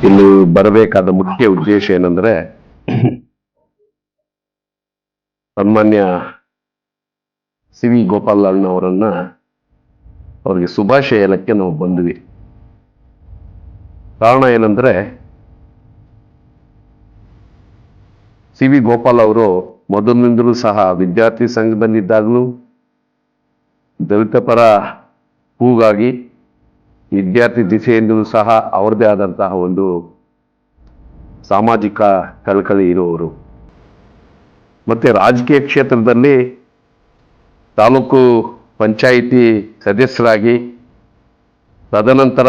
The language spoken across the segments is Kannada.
ಇಲ್ಲಿ ಬರಬೇಕಾದ ಮುಖ್ಯ ಉದ್ದೇಶ ಏನಂದ್ರೆ ಸನ್ಮಾನ್ಯ ಸಿ ವಿ ಗೋಪಾಲಣ್ಣ ಅವರನ್ನ ಅವರಿಗೆ ಶುಭಾಶಯ ಹೇಳಕ್ಕೆ ನಾವು ಬಂದ್ವಿ. ಕಾರಣ ಏನಂದ್ರೆ ಸಿ ವಿ ಗೋಪಾಲ್ ಅವರು ಮೊದಲಿನಿಂದಲೂ ಸಹ ವಿದ್ಯಾರ್ಥಿ ಸಂಘದಲ್ಲಿದ್ದಾಗಲೂ ದಲಿತ ಪರ ಕೂಗಾಗಿ ವಿದ್ಯಾರ್ಥಿ ದಿಸೆಯಿಂದಲೂ ಸಹ ಅವರದೇ ಆದಂತಹ ಒಂದು ಸಾಮಾಜಿಕ ಕಳಕಳಿ ಇರುವವರು. ಮತ್ತೆ ರಾಜಕೀಯ ಕ್ಷೇತ್ರದಲ್ಲಿ ತಾಲೂಕು ಪಂಚಾಯಿತಿ ಸದಸ್ಯರಾಗಿ, ತದನಂತರ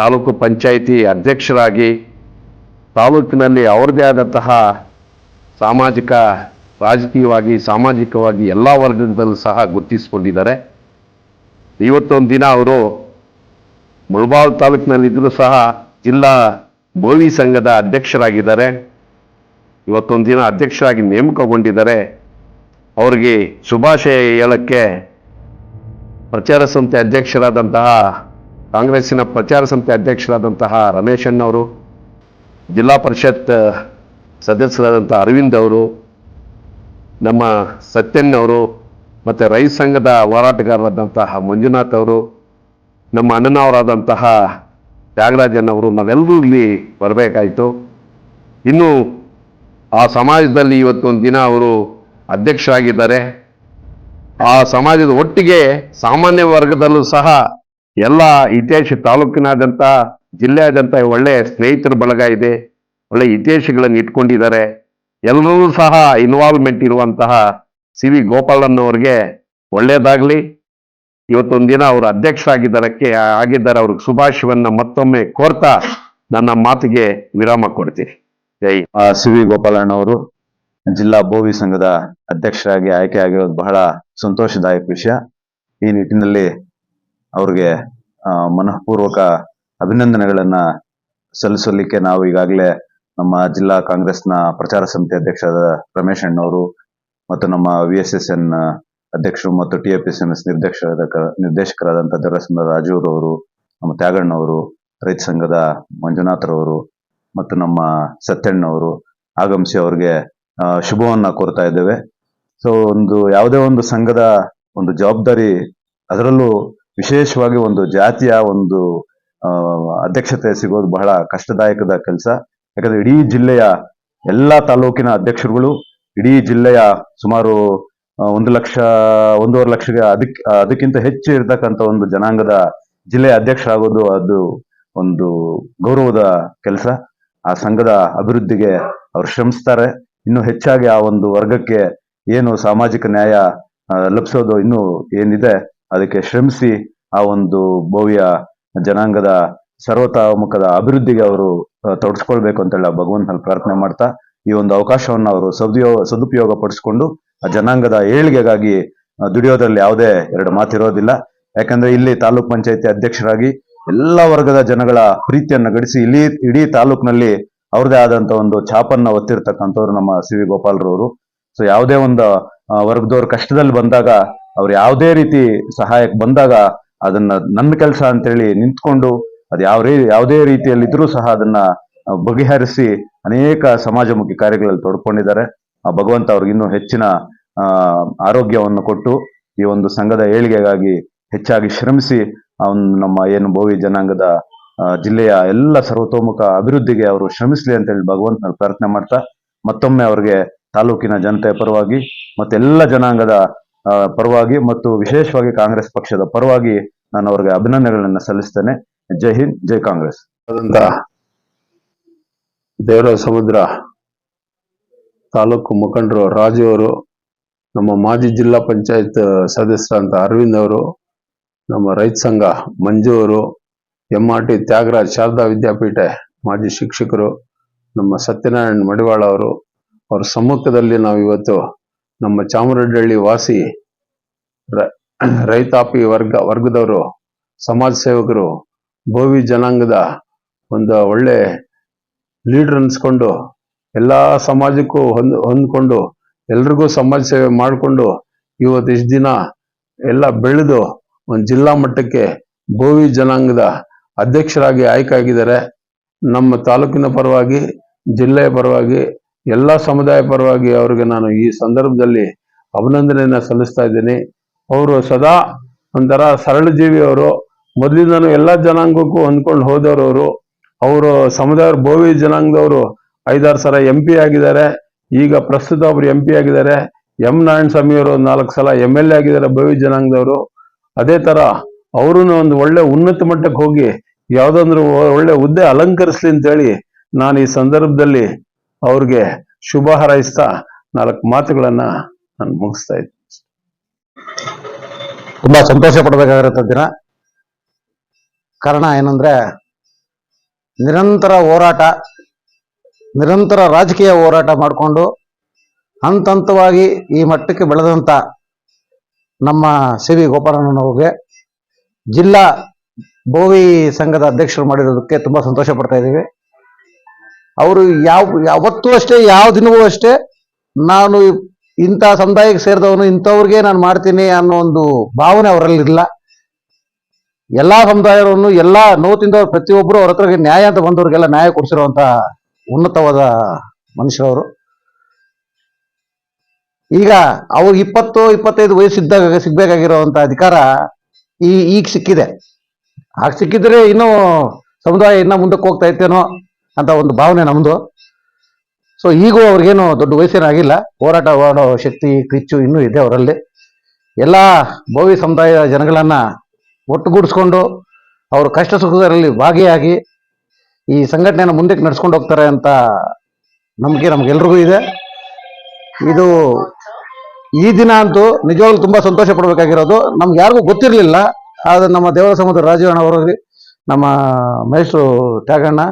ತಾಲೂಕು ಪಂಚಾಯಿತಿ ಅಧ್ಯಕ್ಷರಾಗಿ, ತಾಲೂಕಿನಲ್ಲಿ ಅವರದೇ ಆದಂತಹ ರಾಜಕೀಯವಾಗಿ ಸಾಮಾಜಿಕವಾಗಿ ಎಲ್ಲ ವರ್ಗದಲ್ಲೂ ಸಹ ಗುರುತಿಸಿಕೊಂಡಿದ್ದಾರೆ. ಇವತ್ತೊಂದು ದಿನ ಅವರು ಮುಳಬಾಗಿಲು ತಾಲೂಕಿನಲ್ಲಿದ್ದರೂ ಸಹ ಜಿಲ್ಲಾ ಬೋವಿ ಸಂಘದ ಅಧ್ಯಕ್ಷರಾಗಿದ್ದಾರೆ. ಇವತ್ತೊಂದು ದಿನ ಅಧ್ಯಕ್ಷರಾಗಿ ನೇಮಕಗೊಂಡಿದ್ದಾರೆ. ಅವರಿಗೆ ಶುಭಾಶಯ ಹೇಳಕ್ಕೆ ಪ್ರಚಾರ ಸಮಿತಿ ಅಧ್ಯಕ್ಷರಾದಂತಹ ಕಾಂಗ್ರೆಸ್ಸಿನ ಪ್ರಚಾರ ಸಮಿತಿ ಅಧ್ಯಕ್ಷರಾದಂತಹ ರಮೇಶ್ ಅಣ್ಣವರು, ಜಿಲ್ಲಾ ಪರಿಷತ್ ಸದಸ್ಯರಾದಂತಹ ಅರವಿಂದ್ ಅವರು, ನಮ್ಮ ಸತ್ಯನ್ ಅವರು, ಮತ್ತು ರೈತ ಸಂಘದ ಹೋರಾಟಗಾರರಾದಂತಹ ಮಂಜುನಾಥ್ ಅವರು, ನಮ್ಮ ಅಣ್ಣನವರಾದಂತಹ ತ್ಯಾಗರಾಜನ್ ಅವರು, ನಾವೆಲ್ಲರೂ ಇಲ್ಲಿ ಬರಬೇಕಾಯಿತು. ಇನ್ನು ಆ ಸಮಾಜದಲ್ಲಿ ಇವತ್ತೊಂದು ದಿನ ಅವರು ಅಧ್ಯಕ್ಷರಾಗಿದ್ದಾರೆ. ಆ ಸಮಾಜದ ಒಟ್ಟಿಗೆ ಸಾಮಾನ್ಯ ವರ್ಗದಲ್ಲೂ ಸಹ ಎಲ್ಲ ಹಿತೈಷಿ ತಾಲೂಕಿನಾದ್ಯಂತ ಜಿಲ್ಲೆಯಾದ್ಯಂತ ಒಳ್ಳೆಯ ಸ್ನೇಹಿತರ ಬಳಗ ಇದೆ, ಒಳ್ಳೆ ಹಿತೈಷಿಗಳನ್ನು ಇಟ್ಕೊಂಡಿದ್ದಾರೆ. ಎಲ್ಲರೂ ಸಹ ಇನ್ವಾಲ್ವ್ಮೆಂಟ್ ಇರುವಂತಹ ಸಿ ವಿ ಗೋಪಾಲಣ್ಣವ್ರಿಗೆ ಒಳ್ಳೆಯದಾಗಲಿ. ಇವತ್ತೊಂದು ದಿನ ಅವರು ಅಧ್ಯಕ್ಷರಾಗಿದ್ದಾರೆ, ಅವ್ರಿಗೆ ಶುಭಾಶಯವನ್ನ ಮತ್ತೊಮ್ಮೆ ಕೋರ್ತಾ ನನ್ನ ಮಾತಿಗೆ ವಿರಾಮ ಕೊಡ್ತೀನಿ. ಜೈ. ಸಿ ವಿ ಗೋಪಾಲಣ್ಣವರು ಜಿಲ್ಲಾ ಬೋವಿ ಸಂಘದ ಅಧ್ಯಕ್ಷರಾಗಿ ಆಯ್ಕೆ ಆಗಿರೋದು ಬಹಳ ಸಂತೋಷದಾಯಕ ವಿಷಯ. ಈ ನಿಟ್ಟಿನಲ್ಲಿ ಅವ್ರಿಗೆ ಮನಃಪೂರ್ವಕ ಅಭಿನಂದನೆಗಳನ್ನ ಸಲ್ಲಿಸಲಿಕ್ಕೆ ನಾವು ಈಗಾಗಲೇ ನಮ್ಮ ಜಿಲ್ಲಾ ಕಾಂಗ್ರೆಸ್ನ ಪ್ರಚಾರ ಸಮಿತಿ ಅಧ್ಯಕ್ಷರಾದ ರಮೇಶ್ ಅಣ್ಣವರು ಮತ್ತು ನಮ್ಮ VSSN ಅಧ್ಯಕ್ಷರು ಮತ್ತು TAPSMS ನಿರ್ದೇಶಕರಾದಂತಹ ದೊರೆಸ್ಮರ ರಾಜೂರವರು, ನಮ್ಮ ತ್ಯಾಗಣ್ಣವರು, ರೈತ ಸಂಘದ ಮಂಜುನಾಥರವರು ಮತ್ತು ನಮ್ಮ ಸತ್ಯಣ್ಣವರು ಆಗಮಿಸಿ ಅವರಿಗೆ ಶುಭವನ್ನ ಕೋರ್ತಾ ಇದ್ದೇವೆ. ಸೊ ಯಾವುದೇ ಒಂದು ಸಂಘದ ಒಂದು ಜವಾಬ್ದಾರಿ, ಅದರಲ್ಲೂ ವಿಶೇಷವಾಗಿ ಒಂದು ಜಾತಿಯ ಒಂದು ಅಧ್ಯಕ್ಷತೆ ಸಿಗೋದು ಬಹಳ ಕಷ್ಟದಾಯಕದ ಕೆಲಸ. ಯಾಕಂದ್ರೆ ಇಡೀ ಜಿಲ್ಲೆಯ ಎಲ್ಲಾ ತಾಲೂಕಿನ ಅಧ್ಯಕ್ಷರುಗಳು, ಇಡೀ ಜಿಲ್ಲೆಯ ಸುಮಾರು 1 ಲಕ್ಷ 1.5 ಲಕ್ಷಗೆ ಅದಕ್ಕಿಂತ ಹೆಚ್ಚು ಇರತಕ್ಕಂಥ ಒಂದು ಜನಾಂಗದ ಜಿಲ್ಲೆಯ ಅಧ್ಯಕ್ಷರಾಗೋದು ಅದು ಒಂದು ಗೌರವದ ಕೆಲಸ. ಆ ಸಂಘದ ಅಭಿವೃದ್ಧಿಗೆ ಅವರು ಶ್ರಮಿಸ್ತಾರೆ. ಇನ್ನು ಹೆಚ್ಚಾಗಿ ಆ ಒಂದು ವರ್ಗಕ್ಕೆ ಏನು ಸಾಮಾಜಿಕ ನ್ಯಾಯ ಲಭಿಸೋದು ಇನ್ನೂ ಏನಿದೆ ಅದಕ್ಕೆ ಶ್ರಮಿಸಿ ಆ ಒಂದು ಭವ್ಯ ಜನಾಂಗದ ಸರ್ವತೋಮುಖದ ಅಭಿವೃದ್ಧಿಗೆ ಅವರು ತೊಡಸ್ಕೊಳ್ಬೇಕು ಅಂತೇಳಿ ಭಗವಂತನಲ್ಲಿ ಪ್ರಾರ್ಥನೆ ಮಾಡ್ತಾ, ಈ ಒಂದು ಅವಕಾಶವನ್ನು ಅವರು ಸದುಪಯೋಗ ಪಡಿಸ್ಕೊಂಡು ಆ ಜನಾಂಗದ ಏಳಿಗೆಗಾಗಿ ದುಡಿಯೋದ್ರಲ್ಲಿ ಯಾವುದೇ ಎರಡು ಮಾತಿರೋದಿಲ್ಲ. ಯಾಕಂದ್ರೆ ಇಲ್ಲಿ ತಾಲೂಕ್ ಪಂಚಾಯತಿ ಅಧ್ಯಕ್ಷರಾಗಿ ಎಲ್ಲ ವರ್ಗದ ಜನಗಳ ಪ್ರೀತಿಯನ್ನ ಗಳಿಸಿ ಇಡೀ ತಾಲೂಕಿನಲ್ಲಿ ಅವ್ರದೇ ಆದಂತ ಒಂದು ಛಾಪನ್ನ ಒತ್ತಿರ್ತಕ್ಕಂಥವ್ರು ನಮ್ಮ ಸಿ ವಿ ಗೋಪಾಲ್ರವರು. ಸೊ ಯಾವುದೇ ಒಂದು ವರ್ಗದವ್ರ ಕಷ್ಟದಲ್ಲಿ ಬಂದಾಗ, ಅವ್ರು ಯಾವುದೇ ರೀತಿ ಸಹಾಯಕ್ಕೆ ಬಂದಾಗ ಅದನ್ನ ನನ್ನ ಕೆಲಸ ಅಂತೇಳಿ ನಿಂತ್ಕೊಂಡು ಅದು ಯಾವುದೇ ರೀತಿಯಲ್ಲಿದ್ರೂ ಸಹ ಅದನ್ನ ಬಗೆಹರಿಸಿ ಅನೇಕ ಸಮಾಜಮುಖಿ ಕಾರ್ಯಗಳಲ್ಲಿ ತೊಡ್ಕೊಂಡಿದ್ದಾರೆ. ಆ ಭಗವಂತ ಅವ್ರಿಗೆ ಇನ್ನೂ ಹೆಚ್ಚಿನ ಆರೋಗ್ಯವನ್ನು ಕೊಟ್ಟು ಈ ಒಂದು ಸಂಘದ ಏಳಿಗೆಗಾಗಿ ಹೆಚ್ಚಾಗಿ ಶ್ರಮಿಸಿ ನಮ್ಮ ಏನು ಬೋವಿ ಜನಾಂಗದ ಜಿಲ್ಲೆಯ ಎಲ್ಲ ಸರ್ವತೋಮುಖ ಅಭಿವೃದ್ಧಿಗೆ ಅವರು ಶ್ರಮಿಸಲಿ ಅಂತೇಳಿ ಭಗವಂತನಲ್ಲಿ ಪ್ರಾರ್ಥನೆ ಮಾಡ್ತಾ, ಮತ್ತೊಮ್ಮೆ ಅವರಿಗೆ ತಾಲೂಕಿನ ಜನತೆಯ ಪರವಾಗಿ ಮತ್ತೆಲ್ಲ ಜನಾಂಗದ ಪರವಾಗಿ ಮತ್ತು ವಿಶೇಷವಾಗಿ ಕಾಂಗ್ರೆಸ್ ಪಕ್ಷದ ಪರವಾಗಿ ನಾನು ಅವರಿಗೆ ಅಭಿನಂದನೆಗಳನ್ನ ಸಲ್ಲಿಸ್ತೇನೆ. ಜೈ ಹಿಂದ್, ಜೈ ಕಾಂಗ್ರೆಸ್. ದೇವರ ಸಮುದ್ರ ತಾಲೂಕು ಮುಖಂಡರು ರಾಜು ಅವರು, ನಮ್ಮ ಮಾಜಿ ಜಿಲ್ಲಾ ಪಂಚಾಯತ್ ಸದಸ್ಯರಂತ ಅರವಿಂದ್ ಅವರು, ನಮ್ಮ ರೈತ ಸಂಘ ಮಂಜು ಅವರು, MRT ತ್ಯಾಗರಾಜ್ ಶಾರದಾ ವಿದ್ಯಾಪೀಠ ಮಾಜಿ ಶಿಕ್ಷಕರು, ನಮ್ಮ ಸತ್ಯನಾರಾಯಣ ಮಡಿವಾಳ ಅವರು, ಅವ್ರ ಸಮ್ಮುಖದಲ್ಲಿ ನಾವು ಇವತ್ತು ನಮ್ಮ ಚಾಮರಾಜಹಳ್ಳಿ ವಾಸಿ ರೈತಾಪಿ ವರ್ಗದವರು, ಸಮಾಜ ಸೇವಕರು, ಬೋವಿ ಜನಾಂಗದ ಒಂದು ಒಳ್ಳೆ ಲೀಡರ್ ಅನ್ಸ್ಕೊಂಡು ಎಲ್ಲಾ ಸಮಾಜಕ್ಕೂ ಹೊಂದ್ಕೊಂಡು ಎಲ್ರಿಗೂ ಸಮಾಜ ಸೇವೆ ಮಾಡಿಕೊಂಡು ಇವತ್ತು ಇಷ್ಟು ದಿನ ಎಲ್ಲ ಬೆಳೆದು ಒಂದು ಜಿಲ್ಲಾ ಮಟ್ಟಕ್ಕೆ ಬೋವಿ ಜನಾಂಗದ ಅಧ್ಯಕ್ಷರಾಗಿ ಆಯ್ಕೆ ಆಗಿದ್ದಾರೆ. ನಮ್ಮ ತಾಲೂಕಿನ ಪರವಾಗಿ, ಜಿಲ್ಲೆಯ ಪರವಾಗಿ, ಎಲ್ಲ ಸಮುದಾಯ ಪರವಾಗಿ ಅವರಿಗೆ ನಾನು ಈ ಸಂದರ್ಭದಲ್ಲಿ ಅಭಿನಂದನೆಯನ್ನ ಸಲ್ಲಿಸ್ತಾ ಇದ್ದೀನಿ. ಅವರು ಸದಾ ಒಂಥರ ಸರಳ ಜೀವಿ. ಅವರು ಮೊದಲಿಂದನೂ ಎಲ್ಲ ಜನಾಂಗಕ್ಕೂ ಹೊಂದ್ಕೊಂಡು ಹೋದವರು. ಅವರು ಸಮುದಾಯ ಬೋವಿ ಜನಾಂಗದವರು 5-6 ಸಲ MP ಆಗಿದ್ದಾರೆ. ಈಗ ಪ್ರಸ್ತುತ ಅವರು MP ಆಗಿದ್ದಾರೆ. ಎಂ ನಾರಾಯಣಸ್ವಾಮಿ ಅವರು 4 ಸಲ MLA ಆಗಿದ್ದಾರೆ ಬೋವಿ ಜನಾಂಗದವರು. ಅದೇ ತರ ಅವರು ಒಂದು ಒಳ್ಳೆ ಉನ್ನತ ಮಟ್ಟಕ್ಕೆ ಹೋಗಿ ಯಾವ್ದಾದ್ರು ಒಳ್ಳೆ ಹುದ್ದೆ ಅಲಂಕರಿಸ್ಲಿ ಅಂತೇಳಿ ನಾನು ಈ ಸಂದರ್ಭದಲ್ಲಿ ಅವ್ರಿಗೆ ಶುಭ ಹಾರೈಸ್ತಾ 4 ಮಾತುಗಳನ್ನ ನಾನು ಮುಗಿಸ್ತಾ ಇದ್ದೀನಿ. ತುಂಬಾ ಸಂತೋಷ ಪಡಬೇಕಾಗಿರುತ್ತೆ ದಿನ. ಕಾರಣ ಏನಂದ್ರೆ ನಿರಂತರ ಹೋರಾಟ, ನಿರಂತರ ರಾಜಕೀಯ ಹೋರಾಟ ಮಾಡಿಕೊಂಡು ಹಂತ ಹಂತವಾಗಿ ಈ ಮಟ್ಟಕ್ಕೆ ಬೆಳೆದಂತ ನಮ್ಮ ಸಿ ವಿ ಗೋಪಾಲಣ್ಣನವ್ರಿಗೆ ಜಿಲ್ಲಾ ಬೋವಿ ಸಂಘದ ಅಧ್ಯಕ್ಷರು ಮಾಡಿರೋದಕ್ಕೆ ತುಂಬಾ ಸಂತೋಷ ಪಡ್ತಾ ಇದ್ದೀವಿ. ಅವರು ಯಾವತ್ತೂ ಅಷ್ಟೇ, ಯಾವ ದಿನವೂ ಅಷ್ಟೇ, ನಾನು ಇಂಥ ಸಮುದಾಯಕ್ಕೆ ಸೇರಿದವನು, ಇಂಥವ್ರಿಗೆ ನಾನು ಮಾಡ್ತೀನಿ ಅನ್ನೋ ಒಂದು ಭಾವನೆ ಅವರಲ್ಲಿಲ್ಲ. ಎಲ್ಲಾ ಸಮುದಾಯವನ್ನು, ಎಲ್ಲಾ ನೋತಿಂದ ಪ್ರತಿಯೊಬ್ಬರು ಅವ್ರ ಹತ್ರ ನ್ಯಾಯ ಅಂತ ಬಂದವ್ರಿಗೆಲ್ಲ ನ್ಯಾಯ ಕೊಡಿಸಿರುವಂತ ಉನ್ನತವಾದ ಮನುಷ್ಯರವರು. ಈಗ ಅವ್ರು 20-25 ವಯಸ್ಸಿದ್ದಾಗ ಸಿಗ್ಬೇಕಾಗಿರುವಂತ ಅಧಿಕಾರ ಈಗ ಸಿಕ್ಕಿದೆ. ಆಗ ಸಿಕ್ಕಿದ್ರೆ ಇನ್ನೂ ಸಮುದಾಯ ಇನ್ನ ಮುಂದಕ್ಕೆ ಹೋಗ್ತಾ ಇತ್ತೇನೋ ಅಂತ ಒಂದು ಭಾವನೆ ನಮ್ದು. ಸೊ ಈಗೂ ಅವ್ರಿಗೇನು ದೊಡ್ಡ ವಯಸ್ಸೇನಾಗಿಲ್ಲ. ಹೋರಾಟ ಮಾಡೋ ಶಕ್ತಿ, ಕಿಚ್ಚು ಇನ್ನೂ ಇದೆ ಅವರಲ್ಲಿ. ಎಲ್ಲಾ ಬೋವಿ ಸಮುದಾಯದ ಜನಗಳನ್ನ ಒಟ್ಟುಗೂಡಿಸ್ಕೊಂಡು ಅವರು ಕಷ್ಟ ಸುಖದಲ್ಲಿ ಭಾಗಿಯಾಗಿ ಈ ಸಂಘಟನೆಯನ್ನು ಮುಂದಕ್ಕೆ ನಡ್ಸ್ಕೊಂಡು ಹೋಗ್ತಾರೆ ಅಂತ ನಂಬಿಕೆ ನಮ್ಗೆಲ್ರಿಗೂ ಇದೆ. ಇದು ಈ ದಿನ ಅಂತೂ ನಿಜವಾಗ್ಲೂ ತುಂಬಾ ಸಂತೋಷ ಪಡಬೇಕಾಗಿರೋದು. ನಮ್ಗೆ ಯಾರಿಗೂ ಗೊತ್ತಿರಲಿಲ್ಲ. ಆದ್ರೆ ನಮ್ಮ ದೇವರ ಸಮುದ್ರ ರಾಜಣ್ಣ ಅವರಿಗೆ, ನಮ್ಮ ಮಹೇಶ್ರು ತ್ಯಾಗಣ್ಣ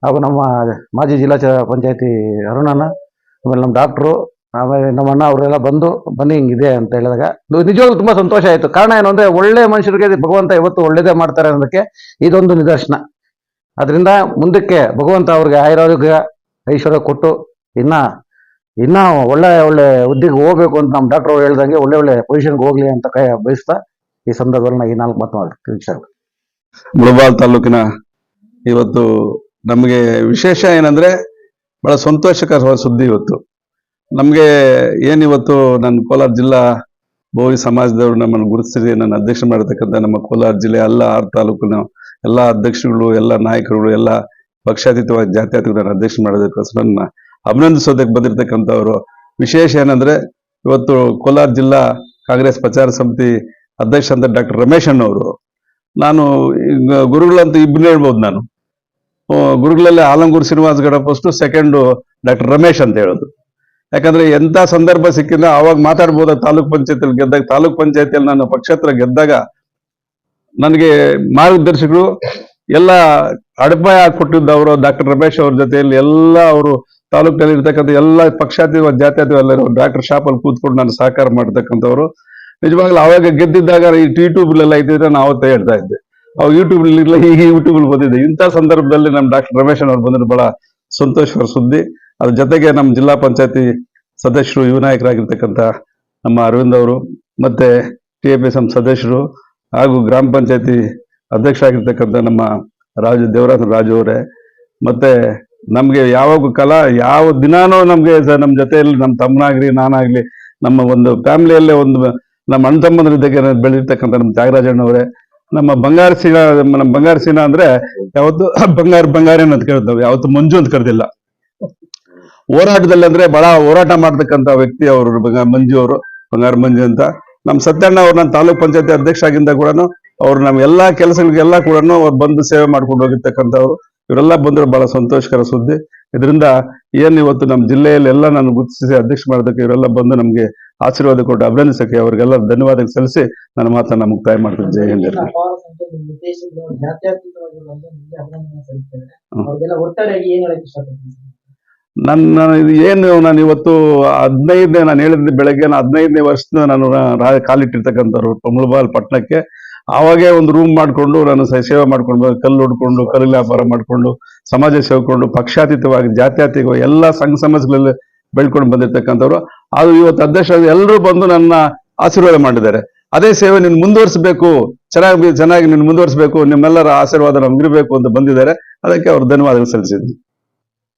ಹಾಗೂ ನಮ್ಮ ಮಾಜಿ ಜಿಲ್ಲಾ ಪಂಚಾಯತಿ ಅರುಣಣ್ಣ, ಆಮೇಲೆ ನಮ್ಮ ಡಾಕ್ಟ್ರು, ಆಮೇಲೆ ನಮ್ಮ ಅಣ್ಣ ಅವರೆಲ್ಲ ಬನ್ನಿ ಹಿಂಗಿದೆ ಅಂತ ಹೇಳಿದಾಗ ನಿಜವಾಗ್ಲೂ ತುಂಬಾ ಸಂತೋಷ ಆಯಿತು. ಕಾರಣ ಏನು ಅಂದ್ರೆ ಒಳ್ಳೆ ಮನುಷ್ಯರಿಗೆ ಭಗವಂತ ಇವತ್ತು ಒಳ್ಳೇದೇ ಮಾಡ್ತಾರೆ ಅನ್ನೋದಕ್ಕೆ ಇದೊಂದು ನಿದರ್ಶನ. ಅದರಿಂದ ಮುಂದಕ್ಕೆ ಭಗವಂತ ಅವ್ರಿಗೆ ಆಯುರಾರೋಗ್ಯ ಐಶ್ವರ್ಯ ಕೊಟ್ಟು ಇನ್ನ ಒಳ್ಳೆ ಹುದ್ದೆಗೆ ಹೋಗ್ಬೇಕು ಅಂತ ನಮ್ಮ ಡಾಕ್ಟರ್ ಅವ್ರು ಹೇಳ್ದಂಗೆ ಒಳ್ಳೆ ಪೊಸಿಷನ್ಗೆ ಹೋಗ್ಲಿ ಅಂತ ಬಯಸ್ತಾ ಈ ಸಂದರ್ಭದಲ್ಲಿ ಈ 4 ಮಾತು ತಿಳಿಸ್ತಾರೆ. ಮುಳಬಾಲ್ ತಾಲೂಕಿನ ಇವತ್ತು ನಮಗೆ ವಿಶೇಷ ಏನಂದ್ರೆ ಬಹಳ ಸಂತೋಷಕರ ಸುದ್ದಿ. ಇವತ್ತು ನಮಗೆ ಏನಿವತ್ತು ನನ್ನ ಕೋಲಾರ ಜಿಲ್ಲಾ ಬೋವಿ ಸಮಾಜದವರು ನಮ್ಮನ್ನು ಗುರುತಿಸಿ ನನ್ನ ಅಧ್ಯಕ್ಷ ಮಾಡಿರ್ತಕ್ಕಂಥ ನಮ್ಮ ಕೋಲಾರ ಜಿಲ್ಲೆ ಎಲ್ಲ 6 ತಾಲೂಕಿನ ಎಲ್ಲ ಅಧ್ಯಕ್ಷರುಗಳು, ಎಲ್ಲ ನಾಯಕರುಗಳು, ಎಲ್ಲ ಪಕ್ಷಾತೀತವಾಗಿ ಜಾತ್ಯತೀತ ನನ್ನ ಅಧ್ಯಕ್ಷ ಮಾಡೋದಕ್ಕೋಸ್ಕರ ನನ್ನ ಅಭಿನಂದಿಸೋದಕ್ಕೆ ಬಂದಿರತಕ್ಕಂಥವ್ರು. ವಿಶೇಷ ಏನಂದ್ರೆ ಇವತ್ತು ಕೋಲಾರ ಜಿಲ್ಲಾ ಕಾಂಗ್ರೆಸ್ ಪ್ರಚಾರ ಸಮಿತಿ ಅಧ್ಯಕ್ಷ ಅಂತ ಡಾಕ್ಟರ್ ರಮೇಶ್ ಅಣ್ಣವರು. ನಾನು ಗುರುಗಳಂತ ಇಬ್ಬರು ಹೇಳ್ಬೋದು. ನಾನು ಗುರುಗಳಲ್ಲಿ ಆಲಂಗೂರು ಶ್ರೀನಿವಾಸ್ ಗಡ ಫಸ್ಟ್, ಸೆಕೆಂಡು ಡಾಕ್ಟರ್ ರಮೇಶ್ ಅಂತ ಹೇಳೋದು. ಯಾಕಂದ್ರೆ ಎಂತ ಸಂದರ್ಭ ಸಿಕ್ಕಿದ್ರೆ ಅವಾಗ ಮಾತಾಡ್ಬೋದ. ತಾಲೂಕ್ ಪಂಚಾಯತಿಯಲ್ಲಿ ಗೆದ್ದಾಗ, ತಾಲೂಕ್ ಪಂಚಾಯತಿಯಲ್ಲಿ ನಾನು ಪಕ್ಷೇತರ ಗೆದ್ದಾಗ ನನಗೆ ಮಾರ್ಗದರ್ಶಕರು ಎಲ್ಲ ಅಡಪಾಯ ಕೊಟ್ಟಿದ್ದವರು ಡಾಕ್ಟರ್ ರಮೇಶ್ ಅವ್ರ ಜೊತೆಯಲ್ಲಿ ಎಲ್ಲ ಅವರು ತಾಲೂಕಿನಲ್ಲಿ ಇರ್ತಕ್ಕಂಥ ಎಲ್ಲ ಪಕ್ಷಾತೀತ ಜಾತ್ಯತೀತ ಎಲ್ಲ ಡಾಕ್ಟರ್ ಶಾಪಲ್ಲಿ ಕೂತ್ಕೊಂಡು ನಾನು ಸಹಕಾರ ಮಾಡ್ತಕ್ಕಂಥವ್ರು. ನಿಜವಾಗ್ಲೂ ಅವಾಗ ಗೆದ್ದಿದ್ದಾಗ ಈ ಯೂಟ್ಯೂಬ್ಲೆಲ್ಲ ಇದ್ದಿದ್ರೆ ನಾನು ಅವತ್ತೇ ಹೇಳ್ತಾ ಇದ್ದೆ. ಅವಾಗ ಯೂಟ್ಯೂಬ್ ಇಲ್ಲ, ಈಗ ಯೂಟ್ಯೂಬ್ ಬಂದಿದೆ. ಇಂಥ ಸಂದರ್ಭದಲ್ಲಿ ನಮ್ಮ ಡಾಕ್ಟರ್ ರಮೇಶ್ ಅವ್ರು ಬಂದ್ರೆ ಬಹಳ ಸಂತೋಷಕರ ಸುದ್ದಿ. ಅದ್ರ ಜೊತೆಗೆ ನಮ್ಮ ಜಿಲ್ಲಾ ಪಂಚಾಯತಿ ಸದಸ್ಯರು, ಯುವ ನಾಯಕರಾಗಿರ್ತಕ್ಕಂಥ ನಮ್ಮ ಅರವಿಂದ್ ಅವರು, ಮತ್ತೆ TAPSM ಸದಸ್ಯರು ಹಾಗೂ ಗ್ರಾಮ ಪಂಚಾಯತಿ ಅಧ್ಯಕ್ಷರಾಗಿರ್ತಕ್ಕಂಥ ನಮ್ಮ ದೇವರಾಜ್ ಅವರೇ, ಮತ್ತೆ ನಮ್ಗೆ ಯಾವಾಗ ಯಾವ ದಿನಾನೂ ನಮ್ಗೆ ನಮ್ಮ ಜೊತೆಯಲ್ಲಿ ನಮ್ಮ ತಮ್ಮನಾಗ್ಲಿ, ನಾನಾಗ್ಲಿ, ನಮ್ಮ ಒಂದು ಫ್ಯಾಮಿಲಿಯಲ್ಲೇ ಒಂದು ನಮ್ಮ ಅಣ್ಣ ತಮ್ಮಂದ್ರ ಬೆಳೆದಿರ್ತಕ್ಕಂಥ ನಮ್ಮ ತ್ಯಾಗರಾಜಣ್ಣವರೇ, ನಮ್ಮ ಬಂಗಾರ ಸೀನಾ ಅಂದ್ರೆ ಯಾವತ್ತು ಬಂಗಾರಿ ಅಂತ ಕೇಳ್ತೇವೆ, ಯಾವತ್ತು ಮಂಜು ಅಂತ ಕರೆದಿಲ್ಲ. ಹೋರಾಟದಲ್ಲಿ ಅಂದ್ರೆ ಬಹಳ ಹೋರಾಟ ಮಾಡ್ತಕ್ಕಂಥ ವ್ಯಕ್ತಿ ಅವರು ಮಂಜು ಅವರು, ಬಂಗಾರ ಮಂಜು ಅಂತ. ನಮ್ಮ ಸತ್ಯಣ್ಣ ಅವ್ರು ನಾನು ತಾಲೂಕ್ ಪಂಚಾಯತಿ ಅಧ್ಯಕ್ಷ ಆಗಿಂದ ಕೂಡ ಅವ್ರು ನಮ್ಮ ಎಲ್ಲಾ ಕೆಲಸಗಳಿಗೆಲ್ಲ ಕೂಡ ಅವ್ರು ಬಂದು ಸೇವೆ ಮಾಡ್ಕೊಂಡು ಹೋಗಿರ್ತಕ್ಕಂಥವ್ರು. ಇವರೆಲ್ಲ ಬಂದ್ರು ಬಹಳ ಸಂತೋಷಕರ ಸುದ್ದಿ. ಇದರಿಂದ ಏನ್ ಇವತ್ತು ನಮ್ಮ ಜಿಲ್ಲೆಯಲ್ಲಿ ಎಲ್ಲ ನಾನು ಗುರುತಿಸಿ ಅಧ್ಯಕ್ಷ ಮಾಡೋದಕ್ಕೆ ಇವರೆಲ್ಲ ಬಂದು ನಮ್ಗೆ ಆಶೀರ್ವಾದ ಕೊಟ್ಟು ಅಭಿನಂದಿಸಕ್ಕೆ ಅವರಿಗೆಲ್ಲ ಧನ್ಯವಾದ ಸಲ್ಲಿಸಿ ನನ್ನ ಮಾತನ್ನ ಮುಕ್ತಾಯ ಮಾಡ್ತೀನಿ. ಜೈ ಹಿಂದ್. ನಾನು ಇವತ್ತು 15ನೇ, ನಾನು ಹೇಳಿದ್ದೆ ಬೆಳಗ್ಗೆ 15ನೇ ವರ್ಷದ ನಾನು ಕಾಲಿಟ್ಟಿರ್ತಕ್ಕಂಥವ್ರು ಮುಳಬಾಲ್ ಪಟ್ಟಣಕ್ಕೆ. ಆವಾಗೇ ಒಂದು ರೂಮ್ ಮಾಡ್ಕೊಂಡು ನಾನು ಸೇವೆ ಮಾಡ್ಕೊಂಡು, ಕಲ್ಲು ಹೊಡ್ಕೊಂಡು, ಕಲ್ಲು ವ್ಯಾಪಾರ ಮಾಡ್ಕೊಂಡು, ಸಮಾಜ ಸೇವೆಕೊಂಡು, ಪಕ್ಷಾತೀತವಾಗಿ ಜಾತ್ಯತೀತವಾಗಿ ಎಲ್ಲ ಸಂಘ ಸಮಸ್ಯೆಗಳಲ್ಲಿ ಬೆಳ್ಕೊಂಡು ಬಂದಿರ್ತಕ್ಕಂಥವ್ರು. ಅದು ಇವತ್ತು ಅಧ್ಯಕ್ಷ ಎಲ್ಲರೂ ಬಂದು ನನ್ನ ಆಶೀರ್ವಾದ ಮಾಡಿದ್ದಾರೆ. ಅದೇ ಸೇವೆ ನೀನು ಮುಂದುವರಿಸಬೇಕು, ಚೆನ್ನಾಗಿ ನೀನು ಮುಂದುವರಿಸಬೇಕು, ನಿಮ್ಮೆಲ್ಲರ ಆಶೀರ್ವಾದ ನಮ್ಗಿರ್ಬೇಕು ಅಂತ ಬಂದಿದ್ದಾರೆ. ಅದಕ್ಕೆ ಅವ್ರು ಧನ್ಯವಾದಗಳು ಸಲ್ಲಿಸಿದ್ವಿ.